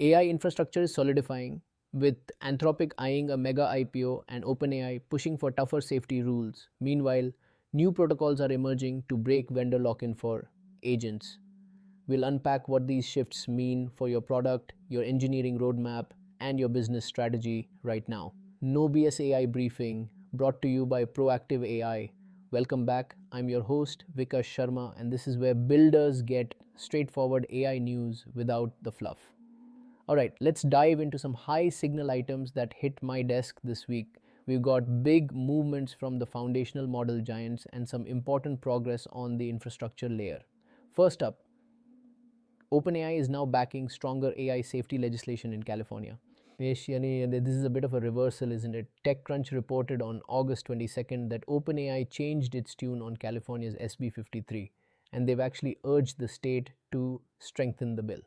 AI infrastructure is solidifying, with Anthropic eyeing a mega IPO and OpenAI pushing for tougher safety rules. Meanwhile, new protocols are emerging to break vendor lock in for agents. We'll unpack what these shifts mean for your product, your engineering roadmap, and your business strategy right now. No BS AI briefing brought to you by Proactive AI. Welcome back. I'm your host, Vikash Sharma, and this is where builders get straightforward AI news without the fluff. All right, let's dive into some high signal items that hit my desk this week. We've got big movements from the foundational model giants and some important progress on the infrastructure layer. First up, OpenAI is now backing stronger AI safety legislation in California. This is a bit of a reversal, isn't it? TechCrunch reported on August 22nd that OpenAI changed its tune on California's SB 53, and they've actually urged the state to strengthen the bill.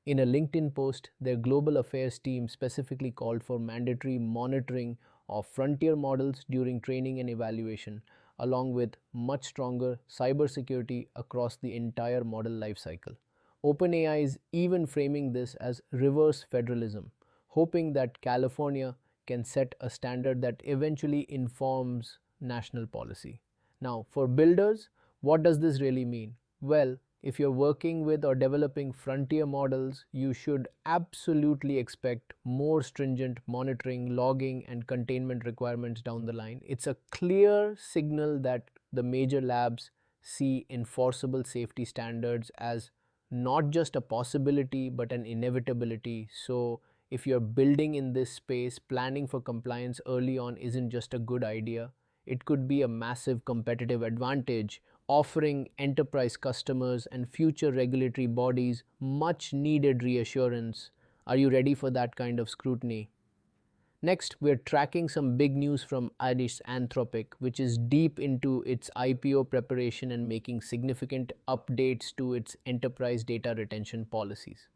In a LinkedIn post, their global affairs team specifically called for mandatory monitoring of frontier models during training and evaluation, along with much stronger cybersecurity across the entire model lifecycle. OpenAI is even framing this as reverse federalism, hoping that California can set a standard that eventually informs national policy. Now, for builders, what does this really mean? Well, if you're working with or developing frontier models, you should absolutely expect more stringent monitoring, logging, and containment requirements down the line. It's a clear signal that the major labs see enforceable safety standards as not just a possibility but an inevitability. So, if you're building in this space, planning for compliance early on isn't just a good idea. It could be a massive competitive advantage, offering enterprise customers and future regulatory bodies much needed reassurance. Are you ready for that kind of scrutiny? Next, we're tracking some big news from Anthropic, which is deep into its IPO preparation and making significant updates to its enterprise data retention policies.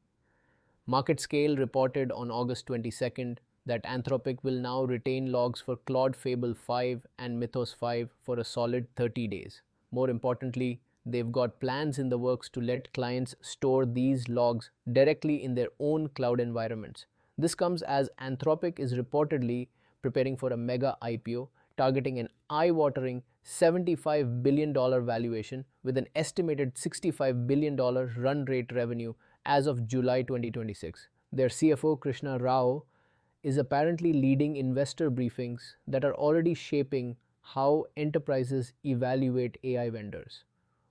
MarketScale reported on August 22nd that Anthropic will now retain logs for Claude Fable 5 and Mythos 5 for a solid 30 days. More importantly, they've got plans in the works to let clients store these logs directly in their own cloud environments. This comes as Anthropic is reportedly preparing for a mega IPO, targeting an eye-watering $75 billion valuation with an estimated $65 billion run rate revenue as of July 2026. Their CFO, Krishna Rao, is apparently leading investor briefings that are already shaping how enterprises evaluate AI vendors.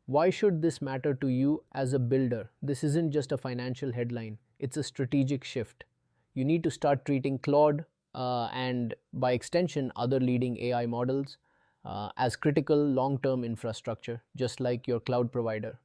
Why should this matter to you as a builder? This isn't just a financial headline, it's a strategic shift. You need to start treating Claude and, by extension, other leading AI models as critical long-term infrastructure, just like your cloud provider.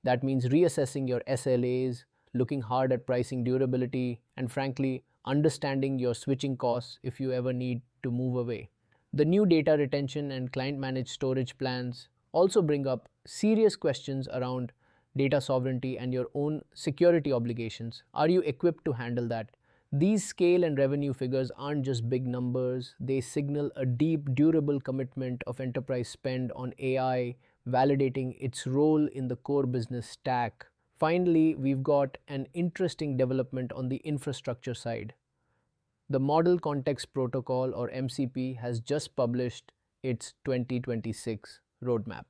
That means reassessing your SLAs, looking hard at pricing durability, and frankly, understanding your switching costs if you ever need to move away. The new data retention and client-managed storage plans also bring up serious questions around data sovereignty and your own security obligations. Are you equipped to handle that? These scale and revenue figures aren't just big numbers, they signal a deep, durable commitment of enterprise spend on AI, validating its role in the core business stack. Finally, we've got an interesting development on the infrastructure side. The Model Context Protocol, or MCP, has just published its 2026 roadmap.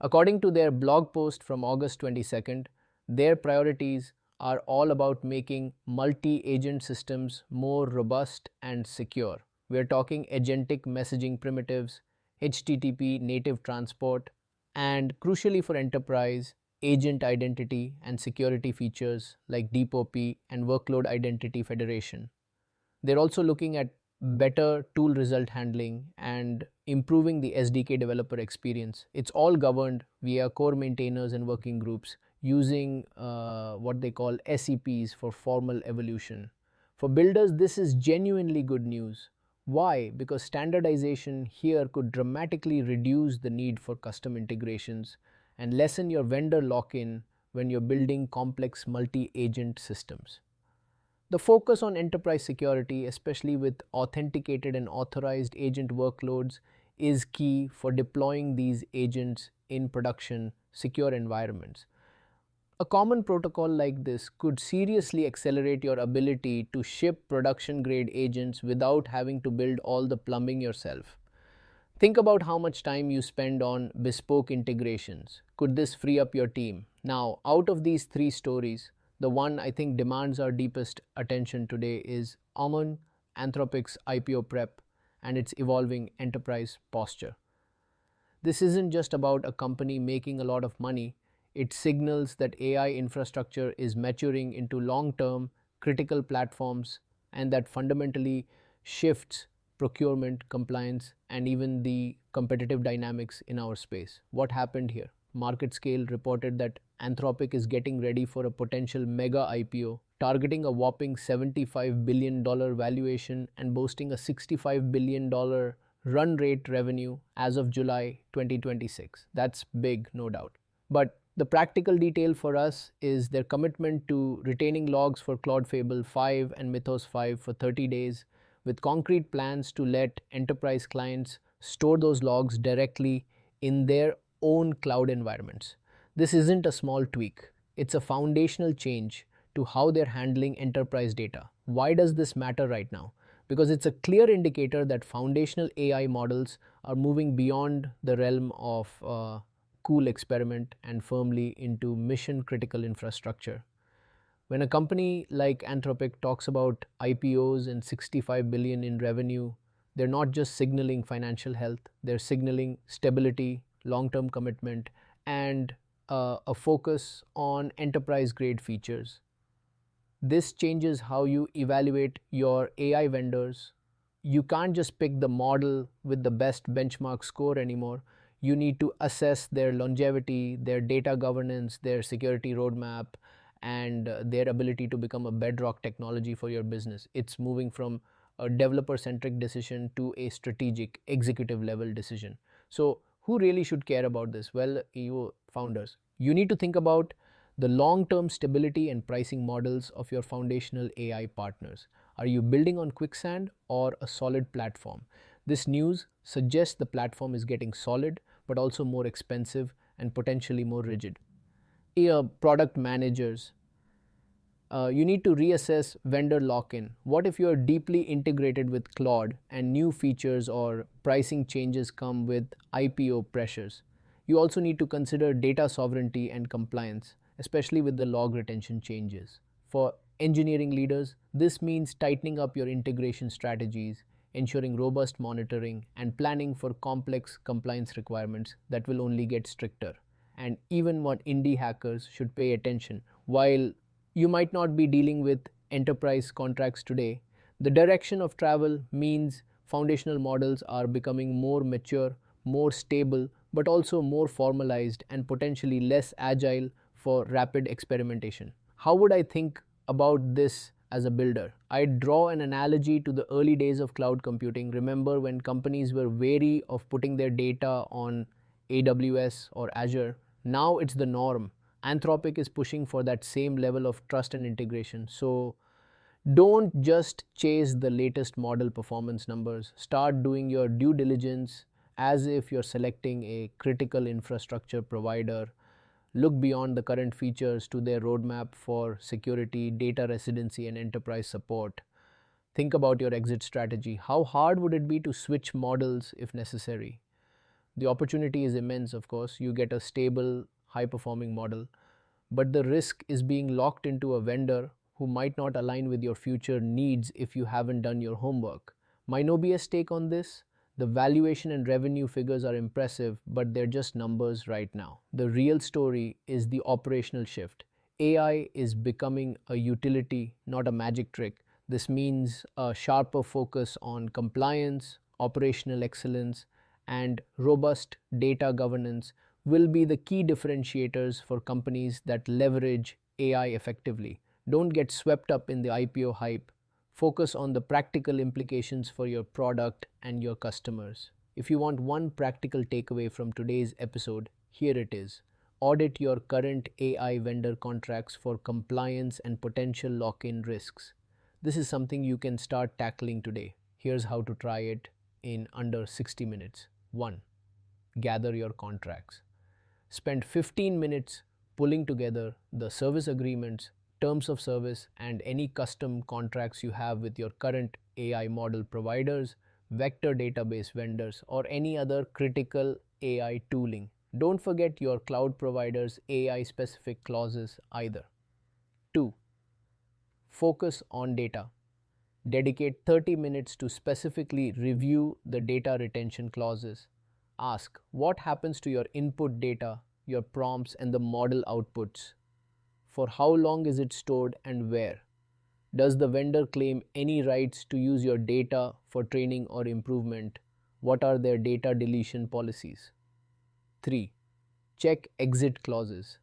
According to their blog post from August 22nd, their priorities are all about making multi-agent systems more robust and secure. We're talking agentic messaging primitives, HTTP native transport, and crucially for enterprise, agent identity and security features like Deep OP and workload identity federation. They're also looking at better tool result handling and improving the SDK developer experience. It's all governed via core maintainers and working groups using what they call SEPs for formal evolution. For builders, this is genuinely good news. Why? Because standardization here could dramatically reduce the need for custom integrations and lessen your vendor lock-in when you're building complex multi-agent systems. The focus on enterprise security, especially with authenticated and authorized agent workloads, is key for deploying these agents in production secure environments. A common protocol like this could seriously accelerate your ability to ship production grade agents without having to build all the plumbing yourself. Think about how much time you spend on bespoke integrations. Could this free up your team? Now, out of these three stories, the one I think demands our deepest attention today is Anthropic's IPO prep and its evolving enterprise posture. This isn't just about a company making a lot of money, it signals that AI infrastructure is maturing into long term critical platforms and that fundamentally shifts procurement, compliance, and even the competitive dynamics in our space. What happened here? Market Scale reported that Anthropic is getting ready for a potential mega IPO, targeting a whopping $75 billion valuation and boasting a $65 billion run rate revenue as of July 2026. That's big, no doubt. But the practical detail for us is their commitment to retaining logs for Claude Fable 5 and Mythos 5 for 30 days, with concrete plans to let enterprise clients store those logs directly in their own cloud environments. This isn't a small tweak, it's a foundational change to how they're handling enterprise data. Why does this matter right now? Because it's a clear indicator that foundational AI models are moving beyond the realm of cool experiment and firmly into mission critical infrastructure. When a company like Anthropic talks about IPOs and 65 billion in revenue, they're not just signaling financial health, they're signaling stability, long-term commitment, and a focus on enterprise grade features. This changes how you evaluate your AI vendors. You can't just pick the model with the best benchmark score anymore. You need to assess their longevity, their data governance, their security roadmap, and their ability to become a bedrock technology for your business. It's moving from a developer centric decision to a strategic executive level decision. So, who really should care about this? Well, you founders. You need to think about the long term stability and pricing models of your foundational AI partners. Are you building on quicksand or a solid platform? This news suggests the platform is getting solid but also more expensive and potentially more rigid. Product managers, you need to reassess vendor lock-in. What if you're deeply integrated with Claude and new features or pricing changes come with IPO pressures? You also need to consider data sovereignty and compliance, especially with the log retention changes. For engineering leaders, this means tightening up your integration strategies, ensuring robust monitoring, and planning for complex compliance requirements that will only get stricter. And even what indie hackers should pay attention. While you might not be dealing with enterprise contracts today, the direction of travel means foundational models are becoming more mature, more stable, but also more formalized and potentially less agile for rapid experimentation. How would I think about this as a builder? I draw an analogy to the early days of cloud computing. Remember when companies were wary of putting their data on AWS or Azure? Now it's the norm. Anthropic is pushing for that same level of trust and integration. So don't just chase the latest model performance numbers. Start doing your due diligence as if you're selecting a critical infrastructure provider. Look beyond the current features to their roadmap for security, data residency, and enterprise support. Think about your exit strategy. How hard would it be to switch models if necessary? The opportunity is immense, of course. You get a stable, high performing model, but the risk is being locked into a vendor who might not align with your future needs if you haven't done your homework. My no BS take on this: the valuation and revenue figures are impressive, but they're just numbers right now. The real story is the operational shift. AI is becoming a utility, not a magic trick. This means a sharper focus on compliance, operational excellence, and robust data governance will be the key differentiators for companies that leverage AI effectively. Don't get swept up in the IPO hype. Focus on the practical implications for your product and your customers. If you want one practical takeaway from today's episode, here it is. Audit your current AI vendor contracts for compliance and potential lock-in risks. This is something you can start tackling today. Here's how to try it in under 60 minutes. 1. Gather your contracts. Spend 15 minutes pulling together the service agreements, terms of service, and any custom contracts you have with your current AI model providers, vector database vendors, or any other critical AI tooling. Don't forget your cloud provider's AI specific clauses either. 2. Focus on data. Dedicate 30 minutes to specifically review the data retention clauses. Ask what happens to your input data, your prompts, and the model outputs. For how long is it stored and where? Does the vendor claim any rights to use your data for training or improvement? What are their data deletion policies? 3. Check exit clauses.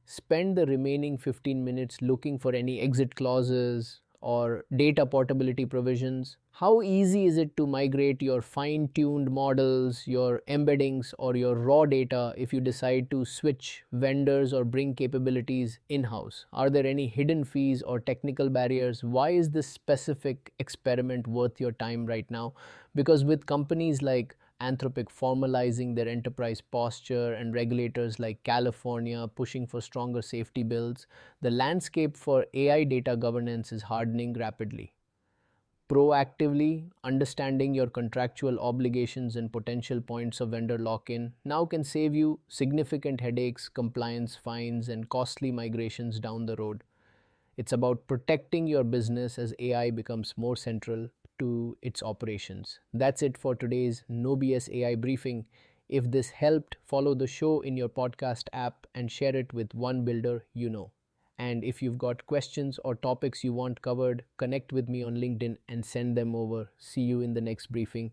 Spend the remaining 15 minutes looking for any exit clauses or data portability provisions. How easy is it to migrate your fine-tuned models, your embeddings, or your raw data if you decide to switch vendors or bring capabilities in-house? Are there any hidden fees or technical barriers? Why is this specific experiment worth your time right now? Because with companies like Anthropic formalizing their enterprise posture and regulators like California pushing for stronger safety bills, the landscape for AI data governance is hardening rapidly. Proactively understanding your contractual obligations and potential points of vendor lock-in now can save you significant headaches, compliance fines, and costly migrations down the road. It's about protecting your business as AI becomes more central to its operations. That's it for today's No BS AI briefing. If this helped, follow the show in your podcast app and share it with one builder you know. And if you've got questions or topics you want covered, connect with me on LinkedIn and send them over. See you in the next briefing.